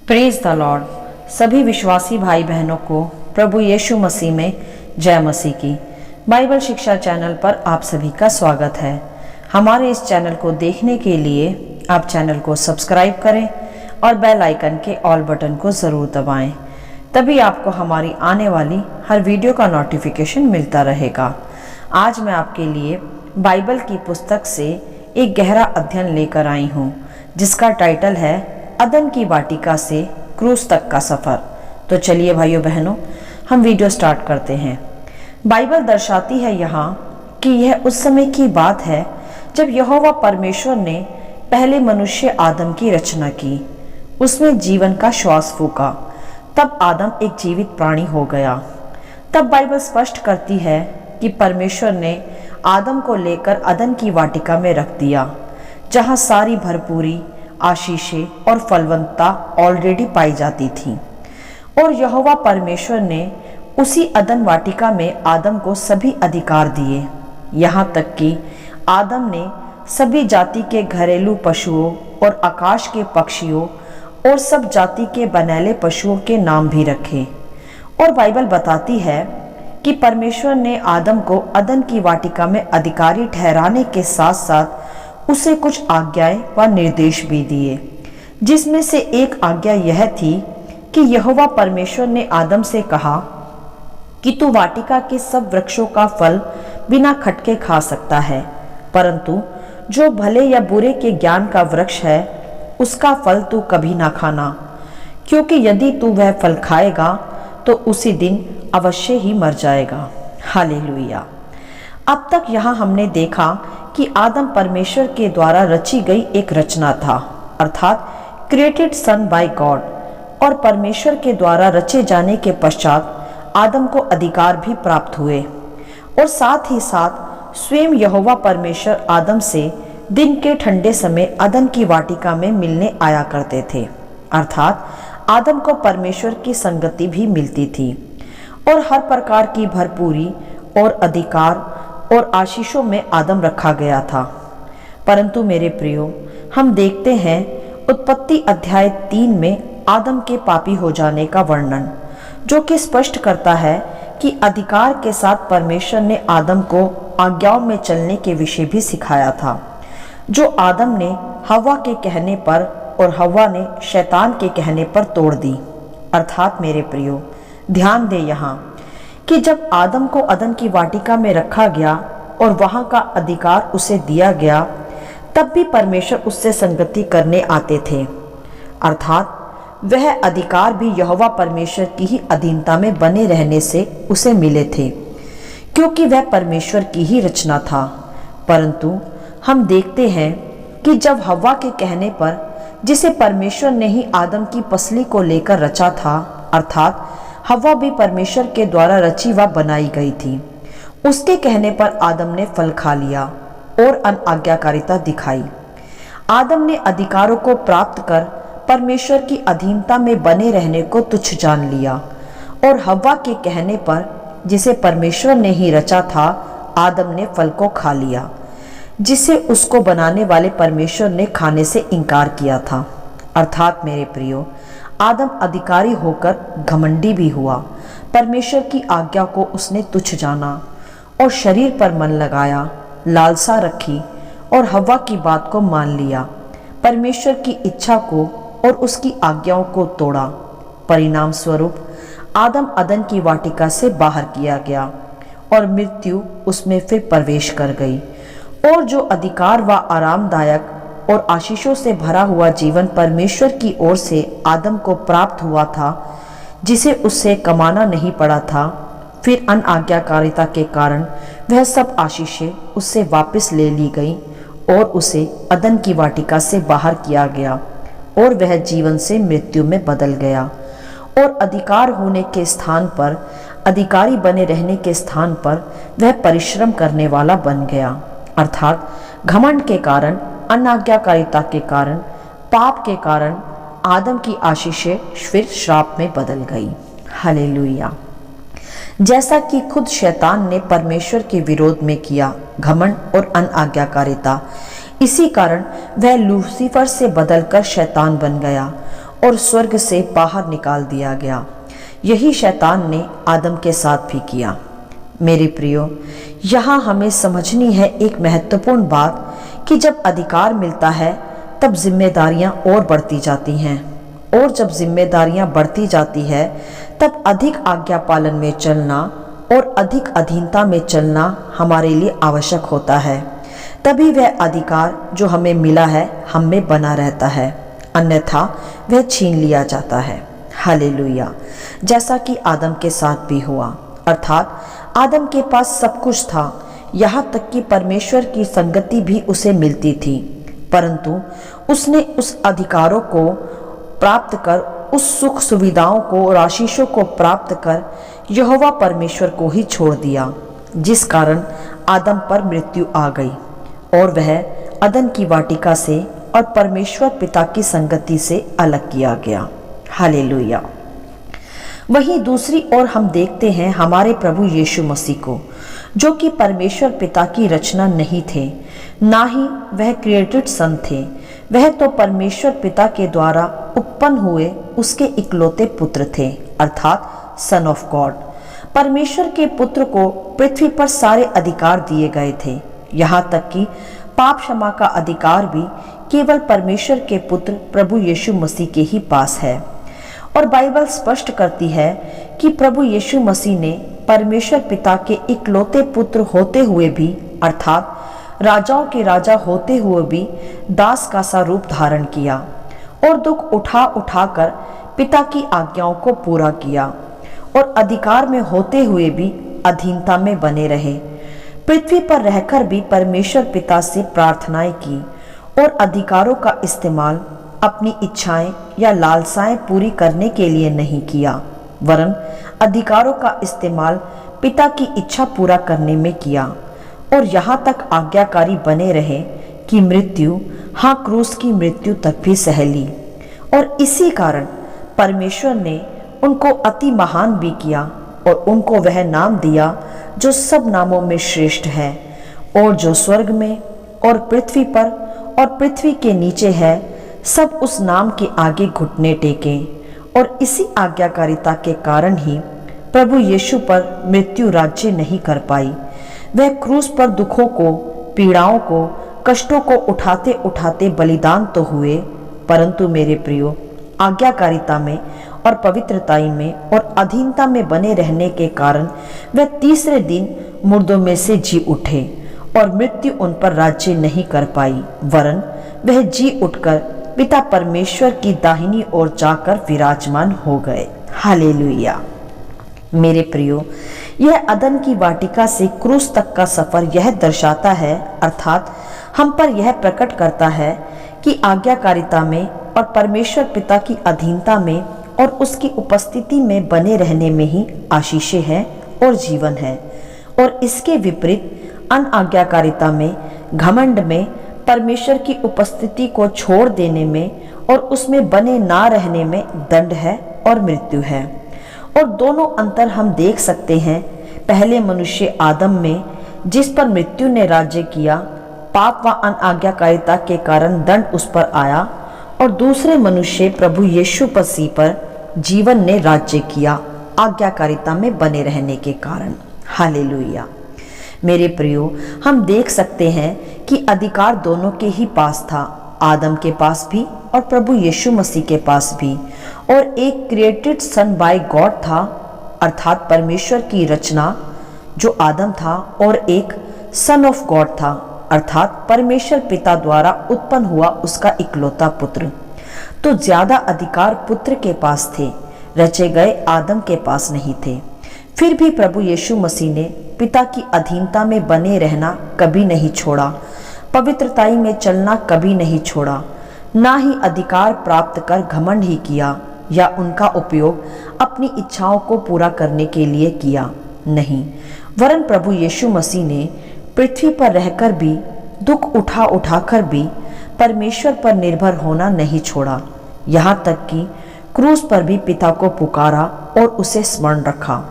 Praise the Lord. सभी विश्वासी भाई बहनों को प्रभु यीशु मसीह में जय मसीह की। बाइबल शिक्षा चैनल पर आप सभी का स्वागत है। हमारे इस चैनल को देखने के लिए आप चैनल को सब्सक्राइब करें और बेल आइकन के ऑल बटन को ज़रूर दबाएं, तभी आपको हमारी आने वाली हर वीडियो का नोटिफिकेशन मिलता रहेगा। आज मैं आपके लिए बाइबल की पुस्तक से एक गहरा अध्ययन लेकर आई हूँ, जिसका टाइटल है अदन की वाटिका से क्रूस तक का सफर। तो चलिए भाइयों बहनों, हम वीडियो स्टार्ट करते हैं। बाइबल दर्शाती है यहाँ कि यह उस समय की बात है जब यहोवा परमेश्वर ने पहले मनुष्य आदम की रचना की, उसमें जीवन का श्वास फूका, तब आदम एक जीवित प्राणी हो गया। तब बाइबल स्पष्ट करती है कि परमेश्वर ने आदम को लेकर अदन की वाटिका में रख दिया, जहाँ सारी भरपूरी, आशीषें और फलवंतता ऑलरेडी पाई जाती थी। और यहोवा परमेश्वर ने उसी अदन वाटिका में आदम को सभी अधिकार दिए, यहाँ तक कि आदम ने सभी जाति के घरेलू पशुओं और आकाश के पक्षियों और सब जाति के बनैले पशुओं के नाम भी रखे। और बाइबल बताती है कि परमेश्वर ने आदम को अदन की वाटिका में अधिकारी ठहराने के साथ साथ उसे कुछ आज्ञाएं व निर्देश भी दिए, जिसमें से एक आज्ञा यह थी कि यहोवा परमेश्वर ने आदम से कहा कि तू वाटिका के सब वृक्षों का फल बिना खटके खा सकता है, परंतु जो भले या बुरे के ज्ञान का वृक्ष है उसका फल तू कभी ना खाना, क्योंकि यदि तू वह फल खाएगा तो उसी दिन अवश्य ही मर जाएगा। हालेलुया। अब तक यहाँ हमने देखा कि आदम परमेश्वर के द्वारा रची गई एक रचना था, अर्थात क्रिएटेड सन बाय गॉड। और परमेश्वर के द्वारा रचे जाने के पश्चात आदम को अधिकार भी प्राप्त हुए, और साथ ही साथ स्वयं यहोवा परमेश्वर आदम से दिन के ठंडे समय अदन की वाटिका में मिलने आया करते थे, अर्थात आदम को परमेश्वर की संगति भी मिलती थी और हर प्रकार की भरपूरी और अधिकार और आशीषों में आदम रखा गया था। परंतु मेरे प्रियो, हम देखते हैं उत्पत्ति अध्याय 3 में आदम के पापी हो जाने का वर्णन, जो कि स्पष्ट करता है कि अधिकार के साथ परमेश्वर ने आदम को आज्ञाओं में चलने के विषय भी सिखाया था, जो आदम ने हव्वा के कहने पर और हव्वा ने शैतान के कहने पर तोड़ दी। अर्थात मेरे प्रियो, ध्यान दे यहाँ कि जब आदम को अदन की वाटिका में रखा गया और वहां का अधिकार उसे दिया गया, तब भी परमेश्वर उससे संगति करने आते थे, अर्थात वह अधिकार भी यहोवा परमेश्वर की ही अधीनता में बने रहने से उसे मिले थे, क्योंकि वह परमेश्वर की ही रचना था। परंतु हम देखते हैं कि जब हव्वा के कहने पर, जिसे परमेश्वर ने ही आदम की पसली को लेकर रचा था, अर्थात हव्वा भी परमेश्वर के द्वारा रची व बनाई गई थी, उसके कहने पर आदम ने फल खा लिया और अनाज्ञाकारिता दिखाई। आदम ने अधिकारों को प्राप्त कर परमेश्वर की अधीनता में बने रहने को तुच्छ जान लिया, और हव्वा के कहने पर, जिसे परमेश्वर ने ही रचा था, आदम ने फल को खा लिया, जिसे उसको बनाने वाले परमेश्वर ने खाने से इनकार किया था। अर्थात मेरे प्रियो, आदम अधिकारी होकर घमंडी भी हुआ, परमेश्वर की आज्ञा को उसने तुच्छ जाना और शरीर पर मन लगाया, लालसा रखी और हव्वा की बात को मान लिया, परमेश्वर की इच्छा को और उसकी आज्ञाओं को तोड़ा। परिणाम स्वरूप आदम अदन की वाटिका से बाहर किया गया और मृत्यु उसमें फिर प्रवेश कर गई, और जो अधिकार व आरामदायक और आशीषों से भरा हुआ जीवन परमेश्वर की ओर से आदम को प्राप्त हुआ था, जिसे उससे कमाना नहीं पड़ा था, फिर अनाज्ञाकारिता के कारण वह सब आशीषें उससे वापस ले ली गई और उसे अदन की वाटिका से बाहर किया गया, और वह जीवन से मृत्यु में बदल गया, और अधिकार होने के स्थान पर, अधिकारी बने रहने के स्थान पर वह परिश्रम करने वाला बन गया। अर्थात घमंड के कारण, अनाज्ञाकारिता के कारण, पाप के कारण आदम की आशीषें फिर श्राप में बदल गई। हालेलुया। जैसा कि खुद शैतान ने परमेश्वर के विरोध में किया घमंड और अनाज्ञाकारिता, इसी कारण वह लूसीफर से बदलकर शैतान बन गया और स्वर्ग से बाहर निकाल दिया गया। यही शैतान ने आदम के साथ भी किया। मेरे प्रियो, यहाँ हमें समझनी है एक महत्वपूर्ण बात कि जब अधिकार मिलता है तब जिम्मेदारियां और बढ़ती जाती हैं, और जब जिम्मेदारियां बढ़ती जाती है तब अधिक आज्ञा पालन में चलना और अधिक अधीनता में चलना हमारे लिए आवश्यक होता है। तभी वह अधिकार जो हमें मिला है हम में बना रहता है, अन्यथा वह छीन लिया जाता है। हालेलुया। जैसा कि आदम के साथ भी हुआ, अर्थात आदम के पास सब कुछ था, यहाँ तक कि परमेश्वर की संगति भी उसे मिलती थी, परंतु उसने उस अधिकारों को प्राप्त कर, उस सुख सुविधाओं को और आशीषों को प्राप्त कर यहोवा परमेश्वर को ही छोड़ दिया, जिस कारण आदम पर मृत्यु आ गई और वह अदन की वाटिका से और परमेश्वर पिता की संगति से अलग किया गया। हालेलुया। वहीं दूसरी ओर हम देखते हैं हमारे प्रभु यीशु मसीह को, जो कि परमेश्वर पिता की रचना नहीं थे, ना ही वह क्रिएटेड सन थे। वह तो परमेश्वर पिता के द्वारा उत्पन्न हुए उसके इकलौते पुत्र थे, अर्थात सन ऑफ गॉड। परमेश्वर के पुत्र को पृथ्वी पर सारे अधिकार दिए गए थे, यहाँ तक कि पाप क्षमा का अधिकार भी केवल परमेश्वर के पुत्र प्रभु यीशु मसीह के ही पास है। और बाइबल स्पष्ट करती है कि प्रभु यीशु मसीह ने परमेश्वर पिता के इकलौते पुत्र होते हुए भी, अर्थात राजाओं के राजा होते हुए भी दास का सा रूप धारण किया और दुख उठा उठाकर पिता की आज्ञाओं को पूरा किया, और अधिकार में होते हुए भी अधीनता में बने रहे। पृथ्वी पर रहकर भी परमेश्वर पिता से प्रार्थनाएं की और अधिकारों का इस्तेमाल अपनी इच्छाएं या लालसाएं पूरी करने के लिए नहीं किया, वरन अधिकारों का इस्तेमाल पिता की इच्छा पूरा करने में किया, और यहाँ तक आज्ञाकारी बने रहे कि मृत्यु, हाँ क्रूस की मृत्यु तक भी सह ली। और इसी कारण परमेश्वर ने उनको अति महान भी किया और उनको वह नाम दिया जो सब नामों में श्रेष्ठ है, और जो स्वर्ग में और पृथ्वी पर और पृथ्वी के नीचे है, सब उस नाम के आगे घुटने टेके। और इसी आज्ञाकारिता के कारण ही प्रभु यीशु पर मृत्यु राज्य नहीं कर पाई। वह क्रूस पर दुखों को, पीड़ाओं को, कष्टों को उठाते उठाते बलिदान तो हुए, परंतु मेरे प्रियो, आज्ञाकारिता में और पवित्रताई में और अधीनता में बने रहने के कारण वह तीसरे दिन मुर्दों में से जी उठे और मृत्यु उन पर राज्य नहीं कर पाई, वरन वह जी उठकर पिता परमेश्वर की दाहिनी ओर जाकर विराजमान हो गए। हालेलुया। मेरे प्रियो, यह अदन की वाटिका से क्रूस तक का सफर यह दर्शाता है, अर्थात हम पर यह प्रकट करता है कि आज्ञाकारिता में और परमेश्वर पिता की अधीनता में और उसकी उपस्थिति में बने रहने में ही आशीषें हैं और जीवन है, और इसके विपरीत अनाज्ञाकारिता में, घमंड में, परमेश्वर की उपस्थिति को छोड़ देने में और उसमें बने ना रहने में दंड है और मृत्यु है। और दोनों अंतर हम देख सकते हैं। पहले मनुष्य आदम में, जिस पर मृत्यु ने राज्य किया, पाप व अनाज्ञाकारिता के कारण दंड उस पर आया, और दूसरे मनुष्य प्रभु यीशु मसीह पर जीवन ने राज्य किया, आज्ञाकारिता में बने रहने के कारण। हालेलुया। मेरे प्रियो, हम देख सकते हैं कि अधिकार दोनों के ही पास था, आदम के पास भी और प्रभु यीशु मसीह के पास भी। और एक क्रिएटेड सन बाय गॉड था, अर्थात परमेश्वर की रचना जो आदम था, और एक सन ऑफ गॉड था, अर्थात परमेश्वर पिता द्वारा उत्पन्न हुआ उसका इकलौता पुत्र। तो ज्यादा अधिकार पुत्र के पास थे, रचे गए आदम के पास नहीं थे। फिर भी प्रभु यीशु मसीह ने पिता की अधीनता में बने रहना कभी नहीं छोड़ा, पवित्रताई में चलना कभी नहीं छोड़ा, ना ही अधिकार प्राप्त कर घमंड ही किया या उनका उपयोग अपनी इच्छाओं को पूरा करने के लिए किया, नहीं, वरन प्रभु यीशु मसीह ने पृथ्वी पर रहकर भी, दुख उठा उठाकर भी परमेश्वर पर निर्भर होना नहीं छोड़ा, यहाँ तक कि क्रूस पर भी पिता को पुकारा और उसे स्मरण रखा।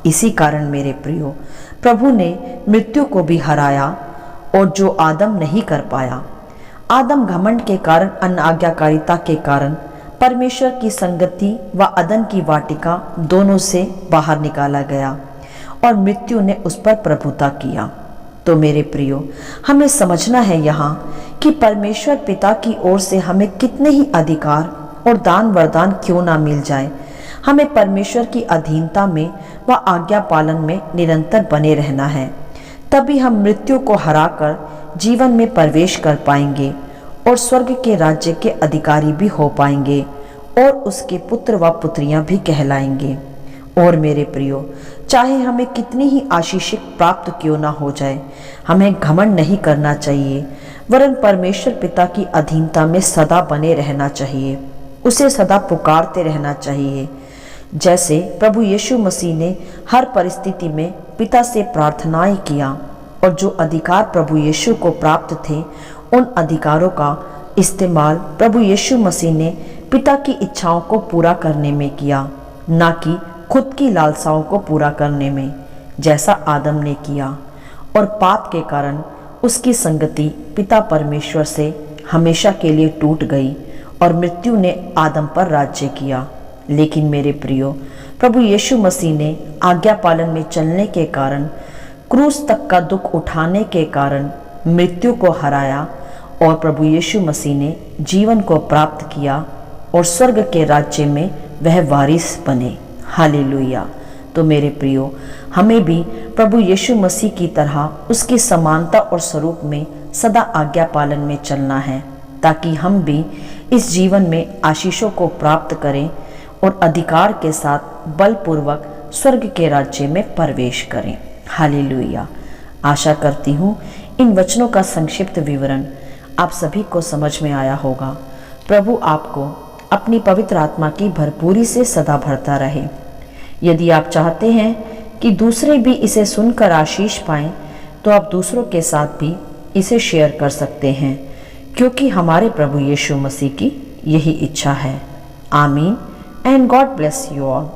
इसी कारण मेरे प्रियो, प्रभु ने मृत्यु को भी हराया, और जो आदम नहीं कर पाया। आदम घमंड के कारण, अनाज्ञाकारिता के कारण परमेश्वर की संगति व अदन की वाटिका दोनों से बाहर निकाला गया और मृत्यु ने उस पर प्रभुता किया। तो मेरे प्रियो, हमें समझना है यहाँ कि परमेश्वर पिता की ओर से हमें कितने ही अधिकार और दान वरदान क्यों ना मिल जाए, हमें परमेश्वर की अधीनता में व आज्ञा पालन में निरंतर बने रहना है। तभी हम मृत्यु को हराकर जीवन में प्रवेश कर पाएंगे और स्वर्ग के राज्य के अधिकारी भी हो पाएंगे और उसके पुत्र व पुत्रियां भी कहलाएंगे। और मेरे प्रियो, चाहे हमें कितनी ही आशीषित प्राप्त क्यों ना हो जाए, हमें घमंड नहीं करना चाहिए, वरन परमेश्वर पिता की अधीनता में सदा बने रहना चाहिए, उसे सदा पुकारते रहना चाहिए। जैसे प्रभु यीशु मसीह ने हर परिस्थिति में पिता से प्रार्थनाएं किया और जो अधिकार प्रभु यीशु को प्राप्त थे, उन अधिकारों का इस्तेमाल प्रभु यीशु मसीह ने पिता की इच्छाओं को पूरा करने में किया, ना कि खुद की लालसाओं को पूरा करने में, जैसा आदम ने किया। और पाप के कारण उसकी संगति पिता परमेश्वर से हमेशा के लिए टूट गई और मृत्यु ने आदम पर राज्य किया। लेकिन मेरे प्रियो, प्रभु यीशु मसीह ने आज्ञा पालन में चलने के कारण, क्रूस तक का दुख उठाने के कारण मृत्यु को हराया और प्रभु यीशु मसीह ने जीवन को प्राप्त किया और स्वर्ग के राज्य में वह वारिस बने। हालेलुया। तो मेरे प्रियो, हमें भी प्रभु यीशु मसीह की तरह उसकी समानता और स्वरूप में सदा आज्ञा पालन में चलना है, ताकि हम भी इस जीवन में आशीषों को प्राप्त करें और अधिकार के साथ बलपूर्वक स्वर्ग के राज्य में प्रवेश करें। हालेलुया। आशा करती हूँ इन वचनों का संक्षिप्त विवरण आप सभी को समझ में आया होगा। प्रभु आपको अपनी पवित्र आत्मा की भरपूरी से सदा भरता रहे। यदि आप चाहते हैं कि दूसरे भी इसे सुनकर आशीष पाएं, तो आप दूसरों के साथ भी इसे शेयर कर सकते हैं, क्योंकि हमारे प्रभु यीशु मसीह की यही इच्छा है। आमीन and God bless you all.